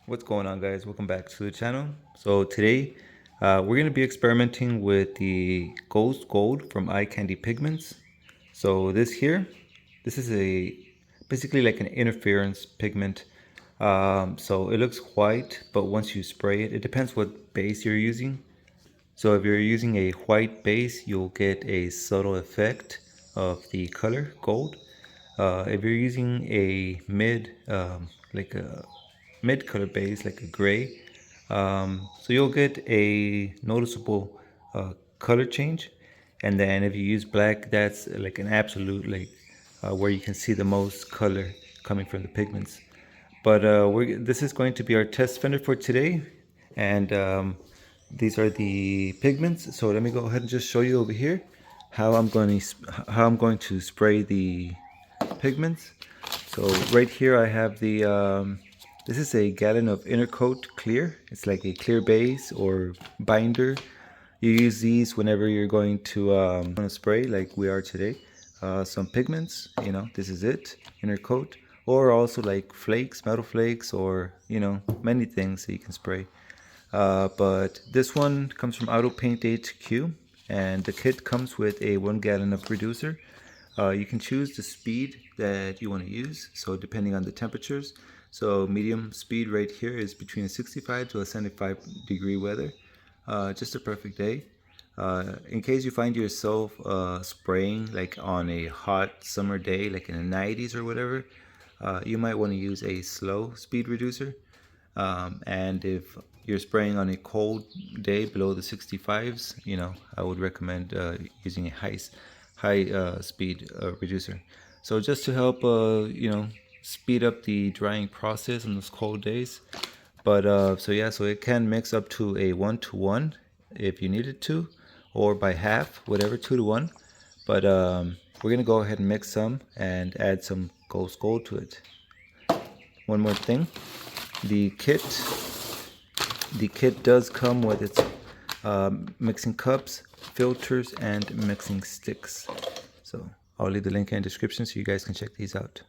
What's going on, guys? Welcome back to the channel. So today we're going to be experimenting with the Ghost Gold from Eye Candy Pigments. So this is a basically like an interference pigment. So it looks white, but once you spray it, it depends what base you're using. So if you're using a white base, you'll get a subtle effect of the color gold. If you're using a like a mid color base, like a gray, so you'll get a noticeable color change. And then if you use black, that's like an absolute where you can see the most color coming from the pigments. But this is going to be our test fender for today, and these are the pigments. So let me go ahead and just show you over here how I'm going to spray the pigments. So right here I have the this is a gallon of Intercoat Clear. It's like a clear base or binder. You use these whenever you're going to spray, like we are today. Some pigments, this is it, Intercoat, or also like flakes, metal flakes, or many things that you can spray. But this one comes from Auto Paint HQ, and the kit comes with a 1 gallon of reducer. You can choose the speed that you want to use, so depending on the temperatures. So medium speed right here is between a 65 to a 75 degree weather. Just a perfect day. In case you find yourself spraying like on a hot summer day, like in the 90s or whatever, you might want to use a slow speed reducer. And if you're spraying on a cold day below the 65s, I would recommend using a high speed reducer. So just to help, speed up the drying process on those cold days. But so it can mix up to a 1-to-1 if you needed to, or by half, whatever, 2-to-1. But we're gonna go ahead and mix some and add some Ghost Gold to it. One more thing, the kit does come with its mixing cups, filters, and mixing sticks. So I'll leave the link in the description so you guys can check these out.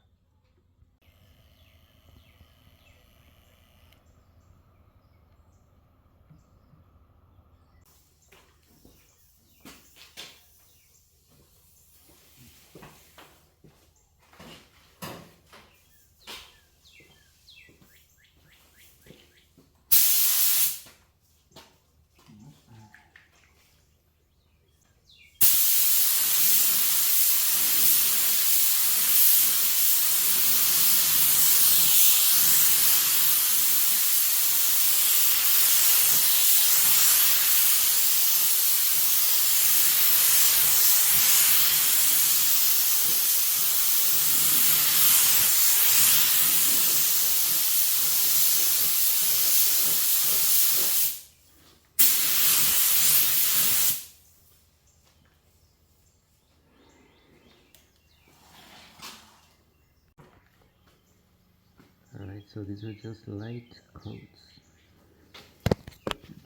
Alright, so these are just light coats.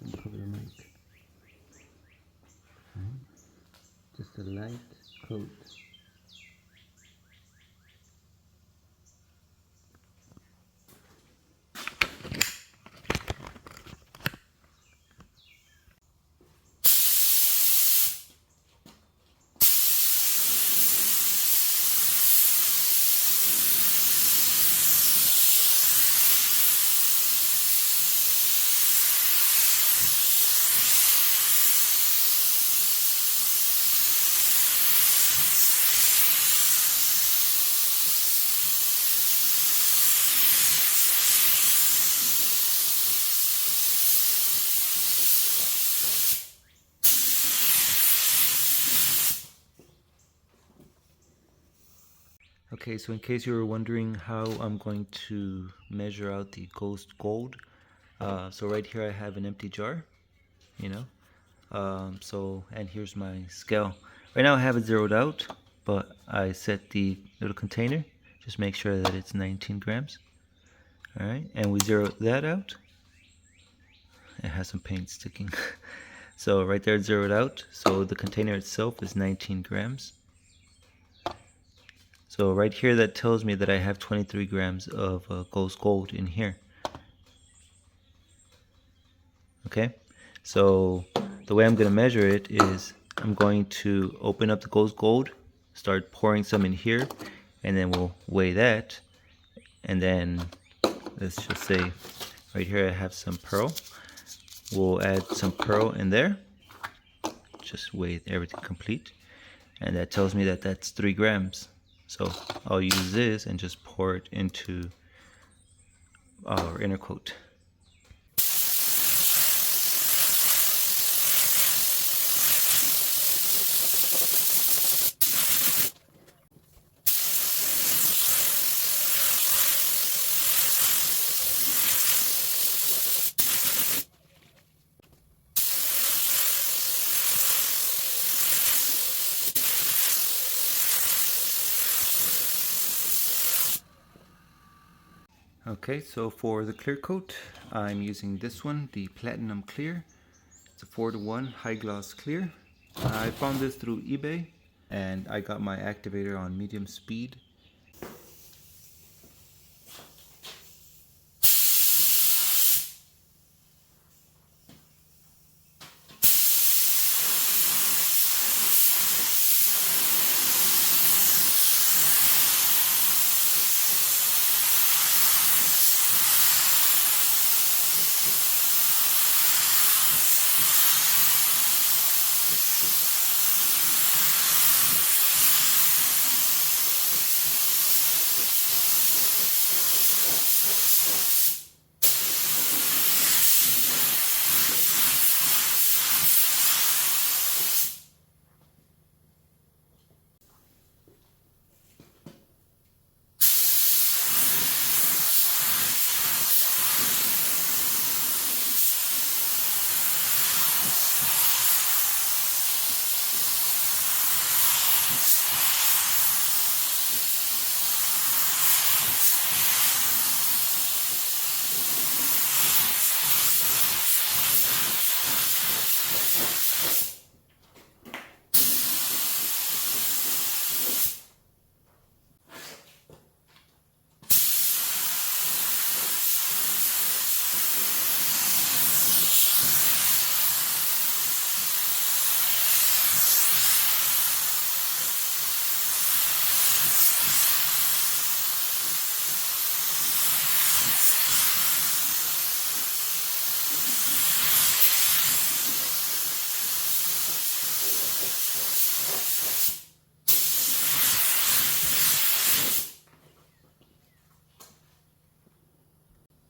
Don't cover the mic. Just a light coat. Okay, so in case you were wondering how I'm going to measure out the Ghost Gold, so right here I have an empty jar, you know, and here's my scale. Right now I have it zeroed out, but I set the little container, just make sure that it's 19 grams. All right, and we zero that out. It has some paint sticking. So right there it's zeroed out, so the container itself is 19 grams. So right here that tells me that I have 23 grams of Ghost Gold in here. Okay, so the way I'm going to measure it is I'm going to open up the ghost gold, start pouring some in here, and then we'll weigh that. And then let's just say right here I have some pearl. We'll add some pearl in there, just weigh everything complete. And that tells me that that's 3 grams. So I'll use this and just pour it into our inner coat. Okay, so for the clear coat, I'm using this one, the Platinum Clear. It's a 4:1 high gloss clear. I found this through eBay and I got my activator on medium speed.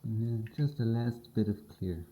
And then just the last bit of clear.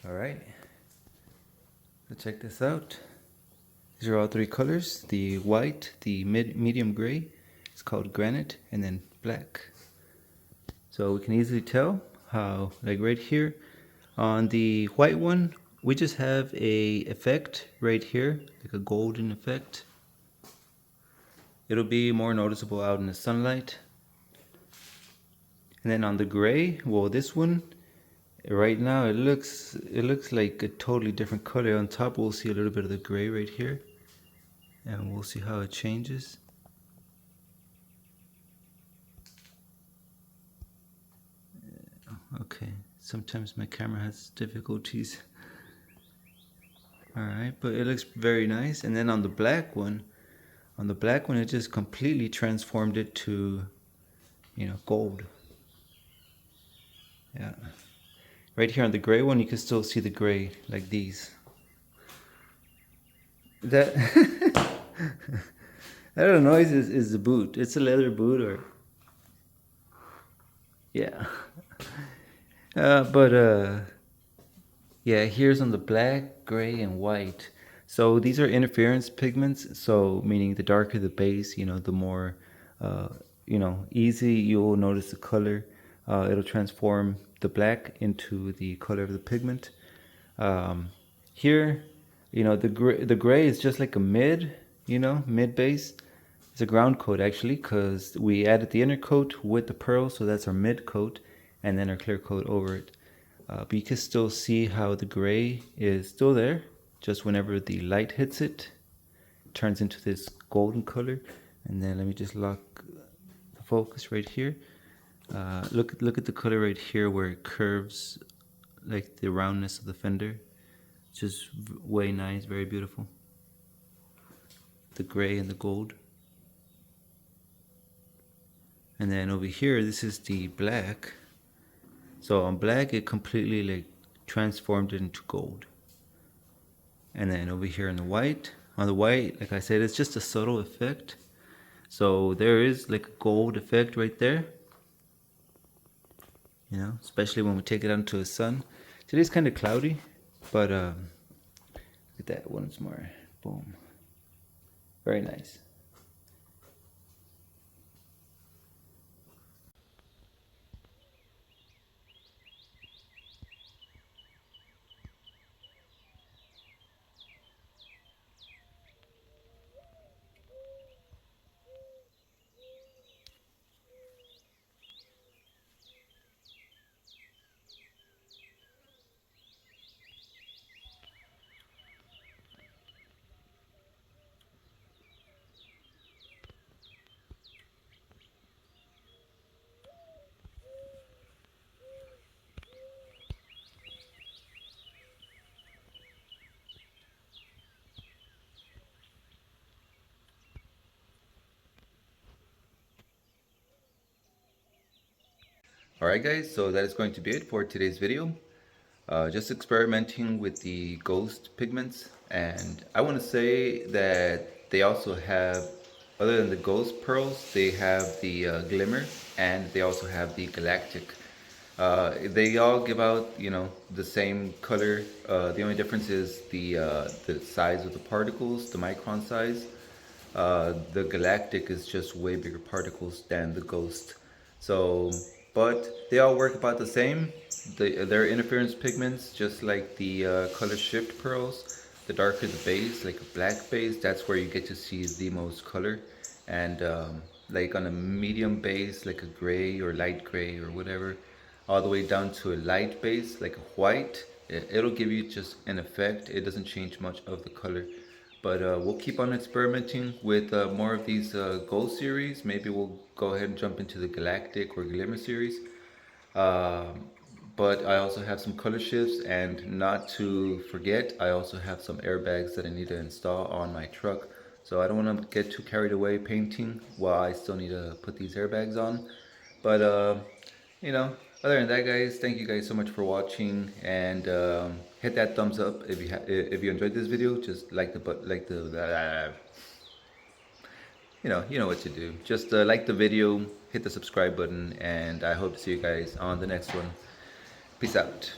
All right, so check this out. These are all 3 colors, the white, the medium gray, it's called granite, and then black. So we can easily tell how, like right here, on the white one, we just have a effect right here, like a golden effect. It'll be more noticeable out in the sunlight. And then on the gray, well, this one, right now it looks like a totally different color. On top we'll see a little bit of the gray right here, and we'll see how it changes. Okay, sometimes my camera has difficulties. Alright, but it looks very nice. And then on the black one, it just completely transformed it to, gold. Yeah. Right here on the gray one, you can still see the gray like these. That I don't know. Is the boot? It's a leather boot, or yeah. But yeah, here's on the black, gray, and white. So these are interference pigments. So meaning the darker the base, the more, uh, easy you'll notice the color. It'll transform the black into the color of the pigment. Um, Here, the gray is just like a mid base. It's a ground coat actually, because we added the inner coat with the pearl, so that's our mid coat, and then our clear coat over it. But you can still see how the gray is still there. Just whenever the light hits it, it turns into this golden color. And then let me just lock the focus right here. Look at the color right here where it curves, like the roundness of the fender. Just way nice, very beautiful. The gray and the gold. And then over here, this is the black. So on black, it completely like transformed it into gold. And then over here on the white, like I said, it's just a subtle effect. So there is like a gold effect right there. Especially when we take it out into the sun. Today's kind of cloudy, but look at that once more. Boom. Very nice. Alright guys, so that is going to be it for today's video. Just experimenting with the ghost pigments, and I want to say that they also have, other than the ghost pearls, they have the glimmer, and they also have the galactic. They all give out, the same color. The only difference is the size of the particles, the micron size. The galactic is just way bigger particles than the ghost. So, but they all work about the same. They're interference pigments, just like the color shift pearls. The darker the base, like a black base, that's where you get to see the most color. And like on a medium base, like a gray or light gray or whatever, all the way down to a light base, like a white, it'll give you just an effect. It doesn't change much of the color. But we'll keep on experimenting with more of these gold series. Maybe we'll go ahead and jump into the galactic or glimmer series. Um, but I also have some color shifts, and not to forget, I also have some airbags that I need to install on my truck. So I don't want to get too carried away painting while I still need to put these airbags on. But you know, other than that, guys, thank you guys so much for watching, and hit that thumbs up if you enjoyed this video. Just like the you know what to do. Just like the video, hit the subscribe button, and I hope to see you guys on the next one. Peace out.